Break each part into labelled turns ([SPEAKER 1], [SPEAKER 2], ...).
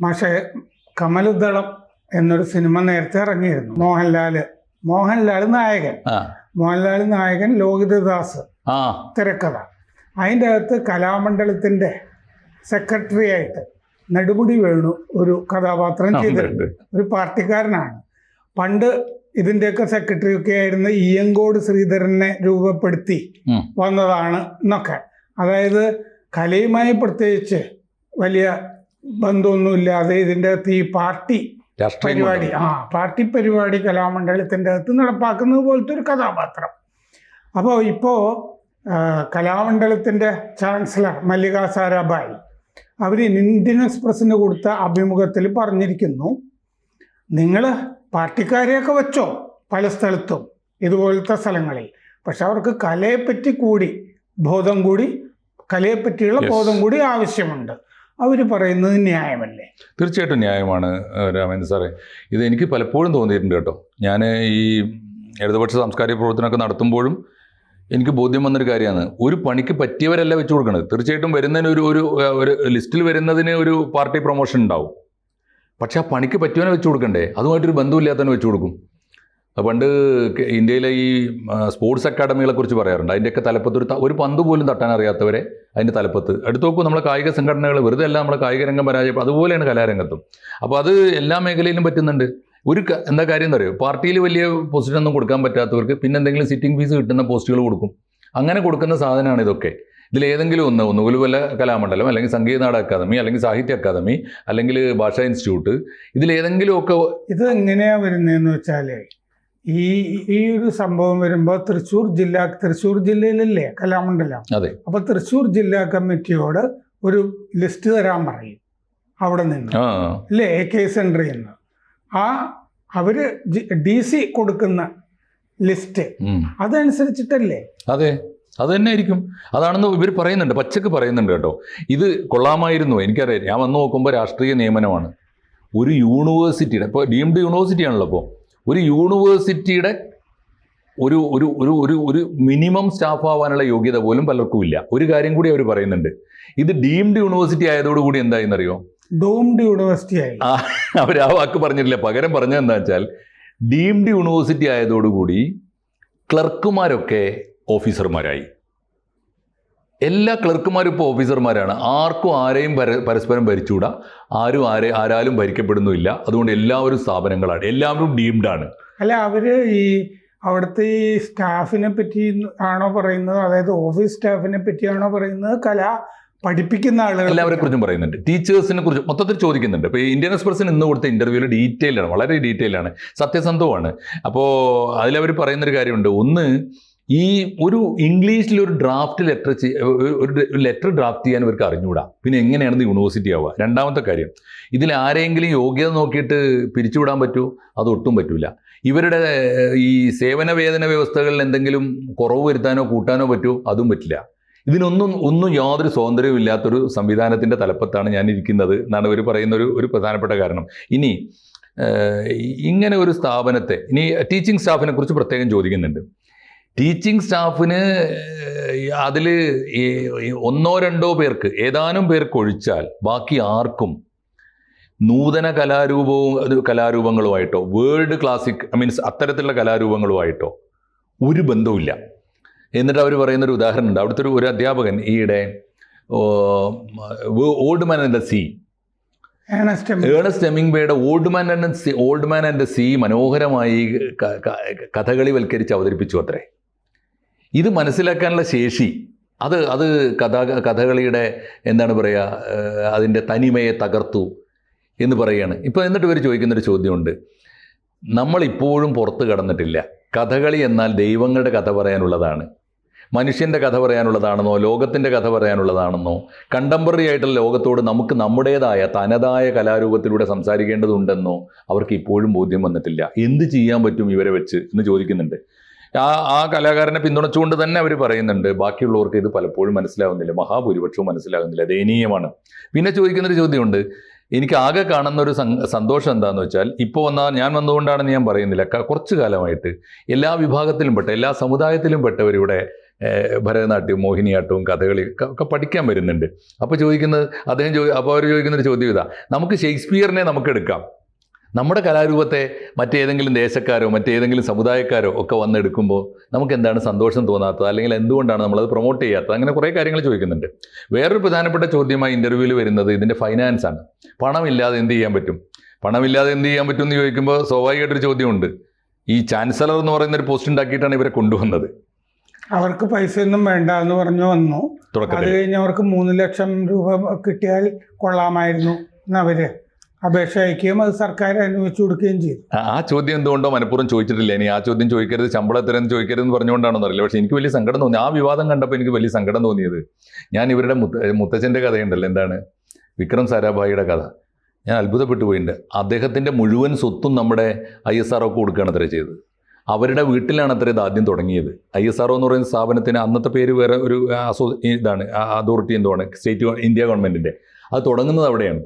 [SPEAKER 1] പക്ഷേ കമലദളം എന്നൊരു സിനിമ നേരത്തെ ഇറങ്ങിയിരുന്നു. മോഹൻലാൽ നായകൻ, ലോഹിതദാസ് തിരക്കഥ. അതിൻ്റെ അകത്ത് കലാമണ്ഡലത്തിൻ്റെ സെക്രട്ടറി ആയിട്ട് നെടുമുടി വേണു ഒരു കഥാപാത്രം ചെയ്തിട്ടുണ്ട്. ഒരു പാർട്ടിക്കാരനാണ്. പണ്ട് ഇതിൻ്റെയൊക്കെ സെക്രട്ടറി ഒക്കെ ആയിരുന്ന ഇയങ്കോട് ശ്രീധരനെ രൂപപ്പെടുത്തി വന്നതാണ് എന്നൊക്കെ. അതായത് കലയുമായി പ്രത്യേകിച്ച് വലിയ ബന്ധമൊന്നുമില്ലാതെ ഇതിൻ്റെ അകത്ത് ഈ പാർട്ടി പരിപാടി കലാമണ്ഡലത്തിൻ്റെ അകത്ത് നടപ്പാക്കുന്നത് പോലത്തെ ഒരു കഥാപാത്രം. അപ്പോൾ ഇപ്പോൾ കലാമണ്ഡലത്തിൻ്റെ ചാൻസലർ മല്ലിക സാരാഭായി അവർ ഇന്ത്യൻ എക്സ്പ്രസ്സിന് കൊടുത്ത അഭിമുഖത്തിൽ പറഞ്ഞിരിക്കുന്നു, നിങ്ങൾ പാർട്ടിക്കാരെയൊക്കെ വെച്ചോ പല സ്ഥലത്തും ഇതുപോലത്തെ സ്ഥലങ്ങളിൽ, പക്ഷെ അവർക്ക് കലയെപ്പറ്റിയുള്ള ബോധം കൂടി ആവശ്യമുണ്ട്. അവർ പറയുന്നത് ന്യായമല്ലേ?
[SPEAKER 2] തീർച്ചയായിട്ടും ന്യായമാണ് രാമേന്ദ്ര സാറേ. ഇത് എനിക്ക് പലപ്പോഴും തോന്നിയിട്ടുണ്ട് കേട്ടോ. ഞാൻ ഈ ഇടതുപക്ഷ സാംസ്കാരിക പ്രവർത്തനമൊക്കെ നടത്തുമ്പോഴും എനിക്ക് ബോധ്യം വന്നൊരു കാര്യമാണ്, ഒരു പണിക്ക് പറ്റിയവരല്ല വെച്ച് കൊടുക്കുന്നത്. തീർച്ചയായിട്ടും വരുന്നതിന് ഒരു ലിസ്റ്റിൽ വരുന്നതിന് ഒരു പാർട്ടി പ്രൊമോഷൻ ഉണ്ടാവും. പക്ഷെ ആ പണിക്ക് പറ്റിയവനെ വെച്ച് കൊടുക്കണ്ടേ? അതുമായിട്ടൊരു ബന്ധമില്ലാത്തവനെ വെച്ച് കൊടുക്കും. പണ്ട് ഇന്ത്യയിലെ ഈ സ്പോർട്സ് അക്കാഡമികളെ കുറിച്ച് പറയാറുണ്ട്. അതിൻ്റെയൊക്കെ തലപ്പത്ത് ഒരു പന്ത് പോലും തട്ടാൻ അറിയാത്തവരെ അതിൻ്റെ തലപ്പത്ത് എടുത്തു നോക്കും. നമ്മളെ കായിക സംഘടനകൾ വെറുതെ അല്ല നമ്മളെ കായിക രംഗം പരാജയപ്പെടും. അതുപോലെയാണ് കലാരംഗത്തും. അപ്പോൾ അത് എല്ലാ മേഖലയിലും പറ്റുന്നുണ്ട്. എന്താ കാര്യം എന്നറിയോ? പാർട്ടിയിൽ വലിയ പൊസിഷനൊന്നും കൊടുക്കാൻ പറ്റാത്തവർക്ക് പിന്നെ എന്തെങ്കിലും സിറ്റിംഗ് ഫീസ് കിട്ടുന്ന പോസ്റ്റുകൾ കൊടുക്കും. അങ്ങനെ കൊടുക്കുന്ന സാധനമാണ് ഇതൊക്കെ. ഇതിലേതെങ്കിലും ഒന്നുകിൽ വല്ല കലാമണ്ഡലം, അല്ലെങ്കിൽ സംഗീത നാടക അക്കാദമി, അല്ലെങ്കിൽ സാഹിത്യ അക്കാദമി, അല്ലെങ്കിൽ ഭാഷാ ഇൻസ്റ്റിറ്റ്യൂട്ട്, ഇതിലേതെങ്കിലുമൊക്കെ.
[SPEAKER 1] ഇത് എങ്ങനെയാണ് വരുന്നതെന്ന് വെച്ചാൽ ഈ ഒരു സംഭവം വരുമ്പോൾ തൃശ്ശൂർ ജില്ലയിലല്ലേ കലാമണ്ഡലം?
[SPEAKER 2] അതെ.
[SPEAKER 1] അപ്പോൾ തൃശ്ശൂർ ജില്ലാ കമ്മിറ്റിയോട് ഒരു ലിസ്റ്റ് തരാൻ പറയും അവിടെ നിന്ന്, അല്ലേ? AK സെൻട്രിൽ നിന്ന് അവര് DC കൊടുക്കുന്ന ലിസ്റ്റ് അതനുസരിച്ചിട്ടല്ലേ?
[SPEAKER 2] അതെ, അത് തന്നെ ആയിരിക്കും. അതാണെന്ന് ഇവർ പറയുന്നുണ്ട്, പച്ചക്ക് പറയുന്നുണ്ട് കേട്ടോ. ഇത് കൊള്ളാമായിരുന്നു. എനിക്കറിയാം. ഞാൻ വന്ന് നോക്കുമ്പോൾ രാഷ്ട്രീയ നിയമനമാണ്. ഒരു യൂണിവേഴ്സിറ്റിയുടെ, ഇപ്പോൾ ഡീംഡ് യൂണിവേഴ്സിറ്റി ആണല്ലോ, അപ്പോൾ ഒരു യൂണിവേഴ്സിറ്റിയുടെ ഒരു ഒരു ഒരു ഒരു ഒരു മിനിമം സ്റ്റാഫ് ആവാനുള്ള യോഗ്യത പോലും പലർക്കും ഇല്ല. ഒരു കാര്യം കൂടി അവർ പറയുന്നുണ്ട്, ഇത് ഡീംഡ് യൂണിവേഴ്സിറ്റി ആയതോടുകൂടി എന്തായെന്നറിയോ?
[SPEAKER 1] ഡോംഡ് യൂണിവേഴ്സിറ്റി ആയി.
[SPEAKER 2] അവർ ആ വാക്ക് പറഞ്ഞിട്ടില്ല. പകരം പറഞ്ഞത് എന്താ വെച്ചാൽ, ഡീംഡ് യൂണിവേഴ്സിറ്റി ആയതോടുകൂടി ക്ലർക്കുമാരൊക്കെ ഓഫീസർമാരായി. എല്ലാ ക്ലർക്കുമാരും ഇപ്പോൾ ഓഫീസർമാരാണ്. ആർക്കും ആരെയും പരസ്പരം ഭരിച്ചുകൂടാ, ആരാലും ഭരിക്കപ്പെടുന്നുമില്ല. അതുകൊണ്ട് എല്ലാവരും സ്ഥാപനങ്ങളാണ്, എല്ലാവരും ഡീംഡാണ്.
[SPEAKER 1] അല്ല, അവര് ഈ അവിടുത്തെ ഈ സ്റ്റാഫിനെ പറ്റി ആണോ പറയുന്നത്? അതായത് ഓഫീസ് സ്റ്റാഫിനെ പറ്റിയാണോ പറയുന്നത്? പഠിപ്പിക്കുന്ന ആളുകൾ
[SPEAKER 2] എല്ലാവരെ കുറിച്ചും പറയുന്നുണ്ട്. ടീച്ചേഴ്സിനെ കുറിച്ച് മൊത്തത്തിൽ ചോദിക്കുന്നുണ്ട്. ഇപ്പോൾ ഇന്ത്യൻ എക്സ്പ്രസ്സിന് ഇന്ന് കൊടുത്ത ഇൻ്റർവ്യൂവിൽ ഡീറ്റെയിലാണ്, വളരെ ഡീറ്റെയിലാണ്, സത്യസന്ധമാണ്. അപ്പോൾ അതിലവർ പറയുന്നൊരു കാര്യമുണ്ട്. ഒന്ന്, ഈ ഒരു ഇംഗ്ലീഷിലൊരു ഒരു ലെറ്റർ ഡ്രാഫ്റ്റ് ചെയ്യാൻ ഇവർക്ക് അറിഞ്ഞുകൂടാ. പിന്നെ എങ്ങനെയാണെന്ന് യൂണിവേഴ്സിറ്റി ആവുക? രണ്ടാമത്തെ കാര്യം, ഇതിൽ ആരെങ്കിലും യോഗ്യത നോക്കിയിട്ട് പിരിച്ചുവിടാൻ പറ്റുമോ? അതൊട്ടും പറ്റില്ല. ഇവരുടെ ഈ സേവന വേതന വ്യവസ്ഥകളിൽ എന്തെങ്കിലും കുറവ് വരുത്താനോ കൂട്ടാനോ പറ്റുമോ? അതും പറ്റില്ല. ഇതിനൊന്നും യാതൊരു സ്വാതന്ത്ര്യവും ഇല്ലാത്തൊരു സംവിധാനത്തിൻ്റെ തലപ്പത്താണ് ഞാൻ ഇരിക്കുന്നത് എന്നാണ് ഇവർ പറയുന്ന ഒരു പ്രധാനപ്പെട്ട കാരണം. ഇനി ഇങ്ങനെ ഒരു സ്ഥാപനത്തെ, ഇനി ടീച്ചിങ് സ്റ്റാഫിനെ കുറിച്ച് പ്രത്യേകം ചോദിക്കുന്നുണ്ട്. ടീച്ചിങ് സ്റ്റാഫിന് അതിൽ ഒന്നോ രണ്ടോ പേർക്ക്, ഏതാനും പേർക്ക് ഒഴിച്ചാൽ ബാക്കി ആർക്കും നൂതന കലാരൂപങ്ങളുമായിട്ടോ വേൾഡ് ക്ലാസിക് മീൻസ് അത്തരത്തിലുള്ള കലാരൂപങ്ങളുമായിട്ടോ ഒരു ബന്ധവുമില്ല. എന്നിട്ട് അവർ പറയുന്നൊരു ഉദാഹരണം ഉണ്ട്. അവിടുത്തെ ഒരു അധ്യാപകൻ ഈയിടെ old man and the sea, Ernest ഹെമിംഗ്വേയുടെ old man and the sea മനോഹരമായി കഥകളിവൽക്കരിച്ച് അവതരിപ്പിച്ചു അത്രേ. ഇത് മനസ്സിലാക്കാനുള്ള ശേഷി, അത് കഥകളിയുടെ എന്താണ് പറയുക, അതിൻ്റെ തനിമയെ തകർത്തു എന്ന് പറയുകയാണ്. ഇപ്പോൾ എന്നിട്ട് ഇവർ ചോദിക്കുന്നൊരു ചോദ്യമുണ്ട്. നമ്മളിപ്പോഴും പുറത്ത് കടന്നിട്ടില്ല. കഥകളി എന്നാൽ ദൈവങ്ങളുടെ കഥ പറയാനുള്ളതാണ്, മനുഷ്യൻ്റെ കഥ പറയാനുള്ളതാണെന്നോ ലോകത്തിൻ്റെ കഥ പറയാനുള്ളതാണെന്നോ കണ്ടംപററി ആയിട്ടുള്ള ലോകത്തോട് നമുക്ക് നമ്മുടേതായ തനതായ കലാരൂപത്തിലൂടെ സംസാരിക്കേണ്ടതുണ്ടെന്നോ അവർക്ക് ഇപ്പോഴും ബോധ്യം വന്നിട്ടില്ല. എന്ത് ചെയ്യാൻ പറ്റും ഇവരെ വെച്ച് എന്ന് ചോദിക്കുന്നുണ്ട്. ആ കലാകാരനെ പിന്തുണച്ചുകൊണ്ട് തന്നെ അവർ പറയുന്നുണ്ട്, ബാക്കിയുള്ളവർക്ക് ഇത് പലപ്പോഴും മനസ്സിലാവുന്നില്ല, മഹാഭൂരിപക്ഷവും മനസ്സിലാകുന്നില്ല, ദയനീയമാണ്. പിന്നെ ചോദിക്കുന്നൊരു ചോദ്യമുണ്ട്. എനിക്ക് ആകെ കാണുന്ന ഒരു സന്തോഷം എന്താണെന്ന് വെച്ചാൽ, ഇപ്പോൾ ഞാൻ വന്നുകൊണ്ടാണെന്ന് ഞാൻ പറയുന്നില്ല, കുറച്ചു കാലമായിട്ട് എല്ലാ വിഭാഗത്തിലും പെട്ട, എല്ലാ സമുദായത്തിലും പെട്ടവരിവിടെ ഭരതനാട്യവും മോഹിനിയാട്ടവും കഥകളി ഒക്കെ പഠിക്കാൻ വരുന്നുണ്ട്. അപ്പോൾ ചോദിക്കുന്നത് അപ്പോൾ അവർ ചോദിക്കുന്നൊരു ചോദ്യം ഇതാ, നമുക്ക് ഷേക്സ്പിയറിനെ നമുക്ക് എടുക്കാം, നമ്മുടെ കലാരൂപത്തെ മറ്റേതെങ്കിലും ദേശക്കാരോ മറ്റേതെങ്കിലും സമുദായക്കാരോ ഒക്കെ വന്നെടുക്കുമ്പോൾ നമുക്ക് എന്താണ് സന്തോഷം തോന്നാത്തത്, അല്ലെങ്കിൽ എന്തുകൊണ്ടാണ് നമ്മളത് പ്രൊമോട്ട് ചെയ്യാത്തത്, അങ്ങനെ കുറേ കാര്യങ്ങൾ ചോദിക്കുന്നുണ്ട്. വേറൊരു പ്രധാനപ്പെട്ട ചോദ്യമായി ഇൻ്റർവ്യൂവിൽ വരുന്നത് ഇതിൻ്റെ ഫൈനാൻസാണ്. പണമില്ലാതെ എന്ത് ചെയ്യാൻ പറ്റും എന്ന് ചോദിക്കുമ്പോൾ സ്വാഭാവികമായിട്ടൊരു ചോദ്യമുണ്ട്. ഈ ചാൻസലർ എന്ന് പറയുന്ന ഒരു പോസ്റ്റ് ഉണ്ടാക്കിയിട്ടാണ് ഇവരെ കൊണ്ടുവന്നത്.
[SPEAKER 1] അവർക്ക് പൈസയൊന്നും വേണ്ട എന്ന് പറഞ്ഞു വന്നു. അത് കഴിഞ്ഞ് അവർക്ക് 3 ലക്ഷം രൂപ കിട്ടിയാൽ കൊള്ളാമായിരുന്നു എന്നവര് അപേക്ഷ അയക്കുകയും അത് സർക്കാർ അനുവദിച്ചു കൊടുക്കുകയും ചെയ്തു.
[SPEAKER 2] ആ ചോദ്യം എന്തുകൊണ്ടോ മനഃപൂർവ്വം ചോദിച്ചിട്ടില്ല. ഇനി ആ ചോദ്യം ചോദിക്കരുത്, ശമ്പളം എത്രയെന്ന് ചോദിക്കരുതെന്ന് പറഞ്ഞുകൊണ്ടാണെന്ന് അറിയില്ല. പക്ഷേ എനിക്ക് വലിയ സങ്കടം തോന്നി. ആ വിവാദം കണ്ടപ്പോൾ എനിക്ക് വലിയ സങ്കടം തോന്നിയത്, ഞാൻ ഇവരുടെ മുത്തച്ഛൻ്റെ കഥയുണ്ടല്ലോ, എന്താണ് വിക്രം സാരാഭായിയുടെ കഥ, ഞാൻ അത്ഭുതപ്പെട്ടു പോയിട്ടുണ്ട്. അദ്ദേഹത്തിൻ്റെ മുഴുവൻ സ്വത്തും നമ്മുടെ ISRO കൊടുക്കുകയാണ് അത്രേ ചെയ്തത്. അവരുടെ വീട്ടിലാണ് അത്ര ഇത് ആദ്യം തുടങ്ങിയത്. ISRO എന്ന് പറയുന്ന സ്ഥാപനത്തിന് അന്നത്തെ പേര് വേറെ ഒരു ഇതാണ്, അതോറിറ്റി എന്തോ ആണ്, ഇന്ത്യ ഗവൺമെൻറ്റിൻ്റെ. അത് തുടങ്ങുന്നത് അവിടെയാണ്.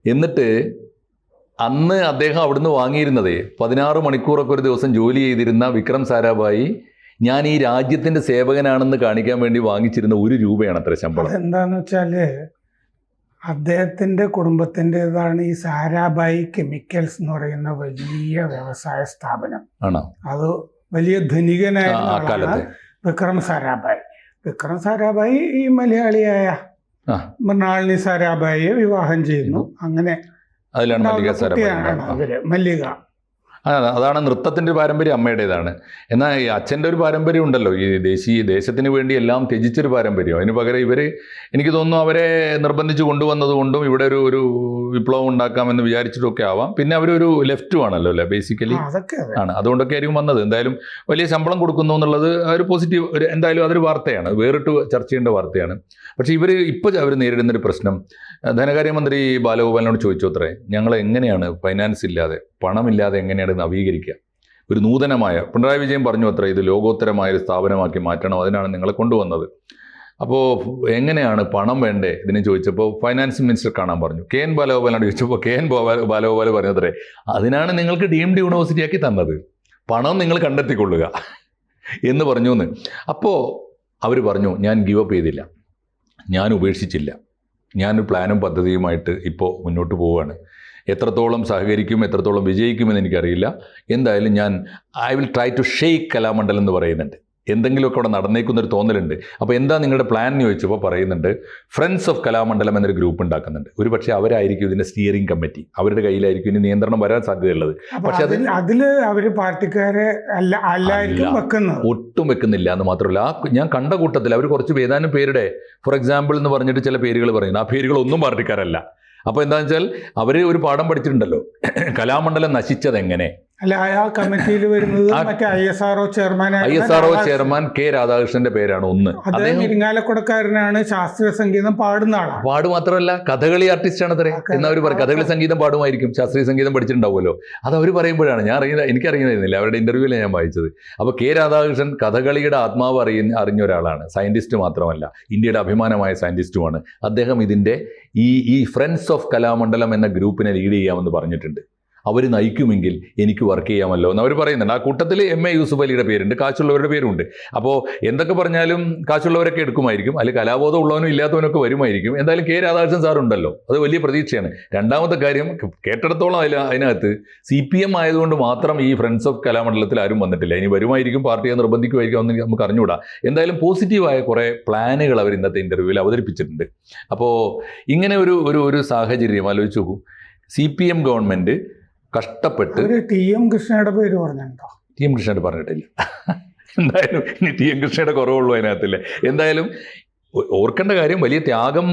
[SPEAKER 2] എന്നിട്ട് അന്ന് അദ്ദേഹം അവിടുന്ന് വാങ്ങിയിരുന്നത് 16 മണിക്കൂറൊക്കെ ഒരു ദിവസം ജോലി ചെയ്തിരുന്ന വിക്രം സാരാഭായി ഞാൻ ഈ രാജ്യത്തിൻ്റെ സേവകനാണെന്ന് കാണിക്കാൻ വേണ്ടി വാങ്ങിച്ചിരുന്ന 1 രൂപയാണ് അത്ര ശമ്പളം.
[SPEAKER 1] എന്താണെന്ന് വെച്ചാൽ അദ്ദേഹത്തിൻ്റെ കുടുംബത്തിൻ്റെതാണ് ഈ സാരാഭായി കെമിക്കൽസ് എന്ന് പറയുന്ന വലിയ വ്യവസായ സ്ഥാപനം ആണ്. അത് വലിയ ധനികനായ വിക്രം സാരാഭായി. വിക്രം സാരാഭായി ഈ മലയാളിയായ മൃണാളിനി സാരാഭായിയെ വിവാഹം ചെയ്യുന്നു. അങ്ങനെ
[SPEAKER 2] അതിലാണ്
[SPEAKER 1] മല്ലിക.
[SPEAKER 2] അതാണ് നൃത്തത്തിൻ്റെ പാരമ്പര്യം അമ്മയുടേതാണ്. എന്നാൽ ഈ അച്ഛൻ്റെ ഒരു പാരമ്പര്യം ഉണ്ടല്ലോ, ഈ ദേശത്തിന് വേണ്ടി എല്ലാം ത്യജിച്ചൊരു പാരമ്പര്യം. അതിന് പകരം ഇവർ, എനിക്ക് തോന്നുന്നു അവരെ നിർബന്ധിച്ച് കൊണ്ടുവന്നതുകൊണ്ടും ഇവിടെ ഒരു വിപ്ലവം ഉണ്ടാക്കാമെന്ന് വിചാരിച്ചിട്ടൊക്കെ ആവാം. പിന്നെ അവരൊരു ലെഫ്റ്റും ആണല്ലോ അല്ലേ, ബേസിക്കലി ആണ്. അതുകൊണ്ടൊക്കെ ആയിരിക്കും വന്നത്. എന്തായാലും വലിയ ശമ്പളം കൊടുക്കുന്നു എന്നുള്ളത് ഒരു പോസിറ്റീവ്, എന്തായാലും അതൊരു വാർത്തയാണ്, വേറിട്ട് ചർച്ച ചെയ്യേണ്ട വാർത്തയാണ്. പക്ഷേ ഇപ്പോൾ അവർ നേരിടുന്നൊരു പ്രശ്നം, ധനകാര്യമന്ത്രി ബാലഗോപാലിനോട് ചോദിച്ചു അത്രേ, ഞങ്ങൾ എങ്ങനെയാണ് ഫൈനാൻസ് ഇല്ലാതെ, പണമില്ലാതെ എങ്ങനെയാണ് നവീകരിക്കുക? ഒരു നൂതനമായ, പിണറായി വിജയൻ പറഞ്ഞു അത്ര, ഇത് ലോകോത്തരമായൊരു സ്ഥാപനമാക്കി മാറ്റണം, അതിനാണ് നിങ്ങളെ കൊണ്ടുവന്നത്. അപ്പോൾ എങ്ങനെയാണ്, പണം വേണ്ടേ ഇതിനെ ചോദിച്ചപ്പോൾ ഫൈനാൻസ് മിനിസ്റ്റർ കാണാൻ പറഞ്ഞു. KN ബാലഗോപാലിനോട് ചോദിച്ചപ്പോൾ KN ബാലഗോപാൽ പറഞ്ഞത്രേ, അതിനാണ് നിങ്ങൾക്ക് ഡീംഡ് യൂണിവേഴ്സിറ്റി ആക്കി തന്നത്, പണം നിങ്ങൾ കണ്ടെത്തിക്കൊള്ളുക എന്ന് പറഞ്ഞു എന്ന്. അപ്പോൾ അവർ പറഞ്ഞു, ഞാൻ ഗിവ് അപ്പ് ചെയ്തില്ല, ഞാൻ ഉപേക്ഷിച്ചില്ല, ഞാനൊരു പ്ലാനും പദ്ധതിയുമായിട്ട് ഇപ്പോൾ മുന്നോട്ട് പോവുകയാണ്. എത്രത്തോളം സഹകരിക്കും, എത്രത്തോളം വിജയിക്കുമെന്ന് എനിക്കറിയില്ല. എന്തായാലും I will try to shake Kalamandalam എന്ന് പറയുന്നുണ്ട്. എന്തെങ്കിലുമൊക്കെ അവിടെ നടന്നേക്കുന്നൊരു തോന്നലുണ്ട്. അപ്പോൾ എന്താ നിങ്ങളുടെ പ്ലാൻ എന്ന് ചോദിച്ചപ്പോൾ പറയുന്നുണ്ട്, ഫ്രണ്ട്സ് ഓഫ് കലാമണ്ഡലം എന്നൊരു ഗ്രൂപ്പ് ഉണ്ടാക്കുന്നുണ്ട്. ഒരു പക്ഷേ അവരായിരിക്കും ഇതിൻ്റെ സ്റ്റിയറിംഗ് കമ്മിറ്റി, അവരുടെ കയ്യിലായിരിക്കും ഇനി നിയന്ത്രണം വരാൻ സാധ്യതയുള്ളത്. പക്ഷേ അതിൽ
[SPEAKER 1] അവർ പാർട്ടിക്കാരെ
[SPEAKER 2] ഒട്ടും വെക്കുന്നില്ല എന്ന് മാത്രമല്ല, ഞാൻ കണ്ട കൂട്ടത്തിൽ അവർ കുറച്ച് ഏതാനും പേരുടെ, ഫോർ എക്സാമ്പിൾ എന്ന് പറഞ്ഞിട്ട് ചില പേരുകൾ പറയുന്നു, ആ പേരുകളൊന്നും പാർട്ടിക്കാരല്ല. അപ്പോൾ എന്താണെന്ന് വെച്ചാൽ അവർ ഒരു പാഠം പഠിച്ചിട്ടുണ്ടല്ലോ, കലാമണ്ഡലം നശിച്ചതെങ്ങനെ.
[SPEAKER 1] അല്ല, ആ കമ്മിറ്റിയിൽ വരുന്നത് മറ്റേ ISRO
[SPEAKER 2] ചെയർമാൻ K. രാധാകൃഷ്ണന്റെ പേരാണ് ഒന്ന്.
[SPEAKER 1] അദ്ദേഹം ഇരിങ്ങാലക്കുടക്കാരനാണ്, ശാസ്ത്രീയ സംഗീതം പാടുന്ന ആളാണ്.
[SPEAKER 2] പാട് മാത്രമല്ല കഥകളി ആർട്ടിസ്റ്റ് ആണ് അത്രേ. എന്നവർ പറയും കഥകളി സംഗീതം പാടുമായിരിക്കും, ശാസ്ത്രീയ സംഗീതം പഠിച്ചിട്ടുണ്ടാവുമല്ലോ. അത് അവർ പറയുമ്പോഴാണ് എനിക്കറിയുന്നില്ല, അവരുടെ ഇന്റർവ്യൂവിൽ ഞാൻ വായിച്ചത്. അപ്പോൾ K. രാധാകൃഷ്ണൻ കഥകളിയുടെ ആത്മാവ് അറിഞ്ഞ ഒരാളാണ്, സയന്റിസ്റ്റ് മാത്രമല്ല, ഇന്ത്യയുടെ അഭിമാനമായ സയന്റിസ്റ്റുമാണ്. അദ്ദേഹം ഇതിൻ്റെ ഈ ഫ്രണ്ട്സ് ഓഫ് കലാമണ്ഡലം എന്ന ഗ്രൂപ്പിനെ ലീഡ് ചെയ്യാമെന്ന് പറഞ്ഞിട്ടുണ്ട്. അവർ നയിക്കുമെങ്കിൽ എനിക്ക് വർക്ക് ചെയ്യാമല്ലോ എന്ന് അവർ പറയുന്നുണ്ട്. ആ കൂട്ടത്തിൽ MA യൂസുഫ് അലിയുടെ പേരുണ്ട്, കാശുള്ളവരുടെ പേരുണ്ട്. അപ്പോൾ എന്തൊക്കെ പറഞ്ഞാലും കാശുള്ളവരൊക്കെ എടുക്കുമായിരിക്കും, അല്ലെങ്കിൽ കലാബോധം ഉള്ളവനും ഇല്ലാത്തവനൊക്കെ വരുമായിരിക്കും. എന്തായാലും K. രാധാകൃഷ്ണൻ സാറുണ്ടല്ലോ, അത് വലിയ പ്രതീക്ഷയാണ്. രണ്ടാമത്തെ കാര്യം, കേട്ടിടത്തോളം അതിനകത്ത് CPM ആയതുകൊണ്ട് മാത്രം ഈ ഫ്രണ്ട്സ് ഓഫ് കലാമണ്ഡലത്തിൽ ആരും വന്നിട്ടില്ല. ഇനി വരുമായിരിക്കും, പാർട്ടിയെ നിർബന്ധിക്കുമായിരിക്കും, ഒന്നും നമുക്ക് അറിഞ്ഞുകൂടാ. എന്തായാലും പോസിറ്റീവായ കുറേ പ്ലാനുകൾ അവർ ഇന്നത്തെ ഇൻ്റർവ്യൂവിൽ അവതരിപ്പിച്ചിട്ടുണ്ട്. അപ്പോൾ ഇങ്ങനെ ഒരു സാഹചര്യം ആലോചിച്ച് നോക്കൂ. CPM ഗവൺമെൻറ് കഷ്ടപ്പെട്ട്
[SPEAKER 1] TM കൃഷ്ണയുടെ പേര് പറഞ്ഞിട്ടുണ്ടോ?
[SPEAKER 2] TM കൃഷ്ണയുടെ പറഞ്ഞിട്ടില്ല. എന്തായാലും ഇനി TM കൃഷ്ണയുടെ കുറവുള്ളൂ അതിനകത്തില്ലേ. എന്തായാലും ഓർക്കേണ്ട കാര്യം, വലിയ ത്യാഗം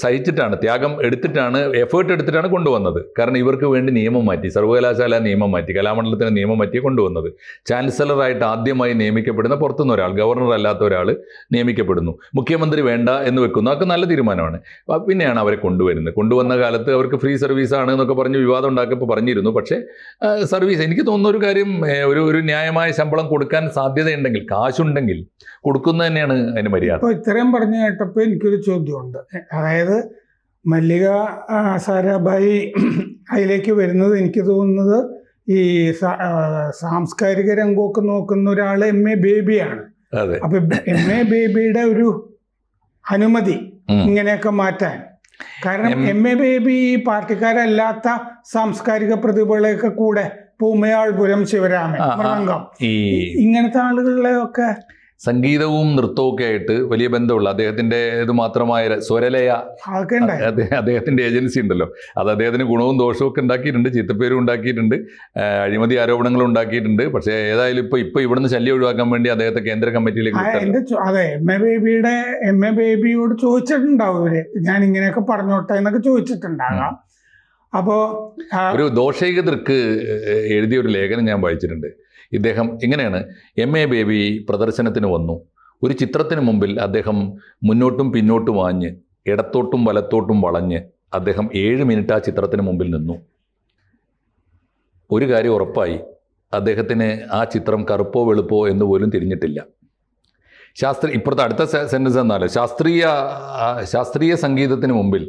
[SPEAKER 2] സഹിച്ചിട്ടാണ്, ത്യാഗം എടുത്തിട്ടാണ്, എഫേർട്ട് എടുത്തിട്ടാണ് കൊണ്ടുവന്നത്. കാരണം ഇവർക്ക് വേണ്ടി നിയമം മാറ്റി, സർവകലാശാല നിയമം മാറ്റി, കലാമണ്ഡലത്തിന് നിയമം മാറ്റി കൊണ്ടുവന്നത്. ചാൻസലറായിട്ട് ആദ്യമായി നിയമിക്കപ്പെടുന്ന പുറത്തുനിന്ന് ഒരാൾ, ഗവർണർ അല്ലാത്ത ഒരാൾ നിയമിക്കപ്പെടുന്നു. മുഖ്യമന്ത്രി വേണ്ട എന്ന് വെക്കുന്നു, അതൊക്കെ നല്ല തീരുമാനമാണ്. പിന്നെയാണ് അവരെ കൊണ്ടുവന്ന കാലത്ത് അവർക്ക് ഫ്രീ സർവീസാണ് എന്നൊക്കെ പറഞ്ഞ് വിവാദം ഉണ്ടാക്കിയപ്പോൾ പറഞ്ഞിരുന്നു. പക്ഷേ സർവീസ്, എനിക്ക് തോന്നുന്ന ഒരു കാര്യം, ഒരു ന്യായമായ ശമ്പളം കൊടുക്കാൻ സാധ്യതയുണ്ടെങ്കിൽ, കാശുണ്ടെങ്കിൽ കൊടുക്കുന്നത് തന്നെയാണ് അതിന് മര്യാദ.
[SPEAKER 1] അപ്പോൾ ഇത്രയും പറഞ്ഞു കേട്ടപ്പോൾ എനിക്കൊരു ചോദ്യമുണ്ട്. അതായത് മല്ലിക സാരാഭായി അതിലേക്ക് വരുന്നത്, എനിക്ക് തോന്നുന്നത് ഈ സാംസ്കാരിക രംഗമൊക്കെ നോക്കുന്ന ഒരാൾ MA ബേബിയാണ്.
[SPEAKER 2] അതെ.
[SPEAKER 1] അപ്പൊ MA ബേബിയുടെ ഒരു അനുമതി ഇങ്ങനെയൊക്കെ മാറ്റാൻ, കാരണം MA ബേബി ഈ പാർട്ടിക്കാരല്ലാത്ത സാംസ്കാരിക പ്രതിഭകളെയൊക്കെ കൂടെ പൂമയാൾപുരം ശിവരാമൻ, മൃദംഗം, ഇങ്ങനത്തെ ആളുകളിലെയൊക്കെ
[SPEAKER 2] സംഗീതവും നൃത്തവും ഒക്കെ ആയിട്ട് വലിയ ബന്ധമുള്ള അദ്ദേഹത്തിന്റെ ഇത് മാത്രമായ സ്വരലയ, അദ്ദേഹത്തിന്റെ ഏജൻസി ഉണ്ടല്ലോ, അത് അദ്ദേഹത്തിന് ഗുണവും ദോഷവും ഒക്കെ ഉണ്ടാക്കിയിട്ടുണ്ട്, ചീത്തപ്പേരും ഉണ്ടാക്കിയിട്ടുണ്ട്, അഴിമതി ആരോപണങ്ങളും ഉണ്ടാക്കിയിട്ടുണ്ട്. പക്ഷേ ഏതായാലും ഇപ്പൊ ഇവിടുന്ന് ശല്യം ഒഴിവാക്കാൻ വേണ്ടി അദ്ദേഹത്തെ കേന്ദ്ര കമ്മിറ്റിയിലേക്ക്
[SPEAKER 1] അതെ MA ബേബിയോട് ചോദിച്ചിട്ടുണ്ടാവും ഇവര്, ഞാൻ ഇങ്ങനെയൊക്കെ പറഞ്ഞോട്ടെ എന്നൊക്കെ ചോദിച്ചിട്ടുണ്ടാകാം. അപ്പോ
[SPEAKER 2] ഒരു ദോഷൈക ദൃക്ക് എഴുതിയ ഒരു ലേഖനം ഞാൻ വായിച്ചിട്ടുണ്ട്. ഇദ്ദേഹം ഇങ്ങനെയാണ്: MA ബേബി പ്രദർശനത്തിന് വന്നു. ഒരു ചിത്രത്തിന് മുമ്പിൽ അദ്ദേഹം മുന്നോട്ടും പിന്നോട്ടും ആഞ്ഞ് ഇടത്തോട്ടും വലത്തോട്ടും വളഞ്ഞ് അദ്ദേഹം 7 മിനിറ്റ് ആ ചിത്രത്തിന് മുമ്പിൽ നിന്നു. ഒരു കാര്യം ഉറപ്പായി, അദ്ദേഹത്തിന് ആ ചിത്രം കറുപ്പോ വെളുപ്പോ എന്ന് പോലും തിരിഞ്ഞിട്ടില്ല. ഇപ്പുറത്തെ അടുത്ത സെൻറ്റൻസ് എന്നാലോ, ശാസ്ത്രീയ സംഗീതത്തിന് മുമ്പിൽ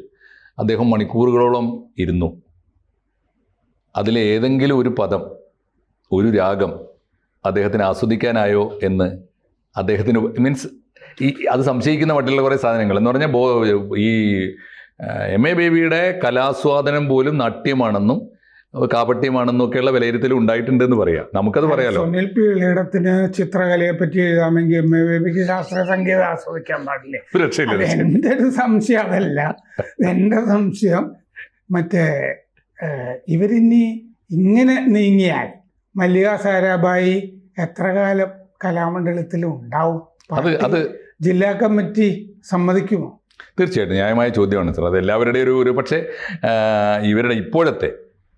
[SPEAKER 2] അദ്ദേഹം മണിക്കൂറുകളോളം ഇരുന്നു. അതിലെ ഏതെങ്കിലും ഒരു പദം, ഒരു രാഗം അദ്ദേഹത്തിന് ആസ്വദിക്കാനായോ എന്ന് അദ്ദേഹത്തിന് മീൻസ് അത് സംശയിക്കുന്ന മറ്റുള്ള കുറേ സാധനങ്ങൾ എന്ന് പറഞ്ഞാൽ ഈ MA ബേബിയുടെ കലാസ്വാദനം പോലും നാട്യമാണെന്നും കാപട്യമാണെന്നും ഒക്കെയുള്ള വിലയിരുത്തലും ഉണ്ടായിട്ടുണ്ടെന്ന് പറയാം. നമുക്കത് പറയാലോ.
[SPEAKER 1] സുനിൽ പീളിയിടത്തിന് ചിത്രകലയെ പറ്റി എഴുതാമെങ്കിൽ MA ബേബിക്ക് ശാസ്ത്രീയ സംഗീതം ആസ്വദിക്കാൻ പാടില്ലേ? എൻ്റെ ഒരു സംശയം അതല്ല. എൻ്റെ സംശയം മറ്റേ ഇവരിനി ഇങ്ങനെ നീങ്ങിയാൽ മല്ലിക സാരാഭായി എത്ര കാലം കലാമണ്ഡലത്തിൽ ഉണ്ടാവും?
[SPEAKER 2] അത്
[SPEAKER 1] ജില്ലാ കമ്മിറ്റി സമ്മതിക്കുമോ?
[SPEAKER 2] തീർച്ചയായിട്ടും ന്യായമായ ചോദ്യമാണ് സർ. അത് എല്ലാവരുടെയും ഒരു പക്ഷേ ഇവരുടെ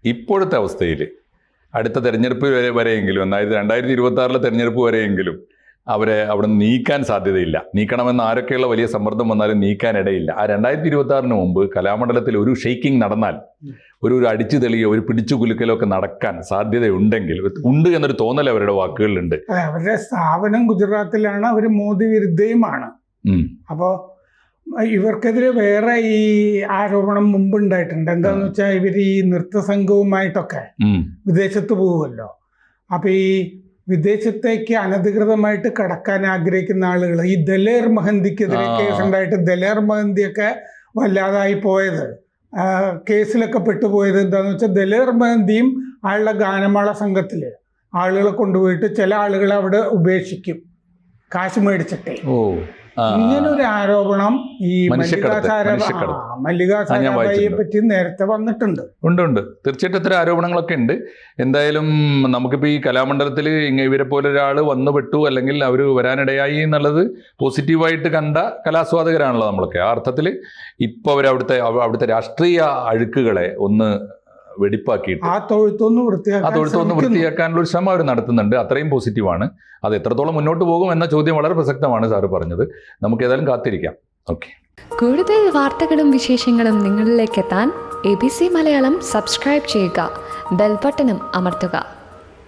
[SPEAKER 2] ഇപ്പോഴത്തെ അവസ്ഥയിൽ അടുത്ത തെരഞ്ഞെടുപ്പ് വരെയെങ്കിലും, അതായത് 2026 തെരഞ്ഞെടുപ്പ് വരെയെങ്കിലും അവരെ അവിടെ നീക്കാൻ സാധ്യതയില്ല. നീക്കണമെന്ന് ആരൊക്കെയുള്ള വലിയ സമ്മർദ്ദം വന്നാലും നീക്കാനിടയില്ല. ആ 2026 മുമ്പ് കലാമണ്ഡലത്തിൽ ഒരു ഷെയ്ക്കിംഗ് നടന്നാൽ, ഒരു അടിച്ചു തെളിയോ ഒരു പിടിച്ചു കുലുക്കലോ ഒക്കെ നടക്കാൻ സാധ്യതയുണ്ടെങ്കിൽ ഉണ്ട് എന്നൊരു തോന്നൽ അവരുടെ വാക്കുകളിലുണ്ട്.
[SPEAKER 1] അവരുടെ സ്ഥാപനം ഗുജറാത്തിലാണ്, അവർ മോദി വിരുദ്ധയുമാണ്. അപ്പോൾ ഇവർക്കെതിരെ വേറെ ഈ ആരോപണം മുമ്പ് ഉണ്ടായിട്ടുണ്ട്. എന്താന്ന് വെച്ചാൽ ഇവർ ഈ നൃത്തസംഘവുമായിട്ടൊക്കെ വിദേശത്ത് പോകുമല്ലോ. അപ്പൊ ഈ വിദേശത്തേക്ക് അനധികൃതമായിട്ട് കടക്കാൻ ആഗ്രഹിക്കുന്ന ആളുകൾ, ഈ ദലേർ മഹന്തിക്കെതിരെ കേസുണ്ടായിട്ട് ദലേർ മഹന്തിയൊക്കെ വല്ലാതായി പോയത്, കേസിലൊക്കെ പെട്ടുപോയത് എന്താന്ന് വെച്ചാൽ ദലേർ മഹന്തിയും ആളുടെ ഗാനമേള സംഘത്തിൽ ആളുകളെ കൊണ്ടുപോയിട്ട് ചില ആളുകളെ അവിടെ ഉപേക്ഷിക്കും കാശ് മേടിച്ചിട്ടേ. ഇങ്ങനൊരു ആരോപണം ഈ മല്ലിക സാരാഭായിയെ പറ്റി നേരത്തെ വന്നിട്ടുണ്ട്.
[SPEAKER 2] ഉണ്ട്. തീർച്ചയായിട്ടും ഇത്തരം ആരോപണങ്ങളൊക്കെ ഉണ്ട്. എന്തായാലും നമുക്കിപ്പോൾ ഈ കലാമണ്ഡലത്തിൽ ഇവരെ പോലെ ഒരാൾ വന്നുപെട്ടു അല്ലെങ്കിൽ അവർ വരാനിടയായി എന്നുള്ളത് പോസിറ്റീവായിട്ട് കണ്ട കലാസ്വാദകരാണല്ലോ നമ്മളൊക്കെ. ആ അർത്ഥത്തിൽ ഇപ്പോൾ അവിടുത്തെ രാഷ്ട്രീയ അഴുക്കുകളെ ഒന്ന് വെടിപ്പാക്കിയിട്ട് ആ തൊഴുത്തൊന്ന് വൃത്തിയാക്കാനുള്ള ഒരു ശ്രമം അവർ നടത്തുന്നുണ്ട്. അത്രയും പോസിറ്റീവാണ്. അത് എത്രത്തോളം മുന്നോട്ട് പോകും എന്ന ചോദ്യം വളരെ പ്രസക്തമാണ് സാറ് പറഞ്ഞത്. നമുക്ക് ഏതായാലും കാത്തിരിക്കാം. ഓക്കെ.
[SPEAKER 3] കൂടുതൽ വാർത്തകളും വിശേഷങ്ങളും നിങ്ങളിലേക്ക് എത്താൻ ABC മലയാളം സബ്സ്ക്രൈബ് ചെയ്യുക, ബെൽ ബട്ടണും അമർത്തുക.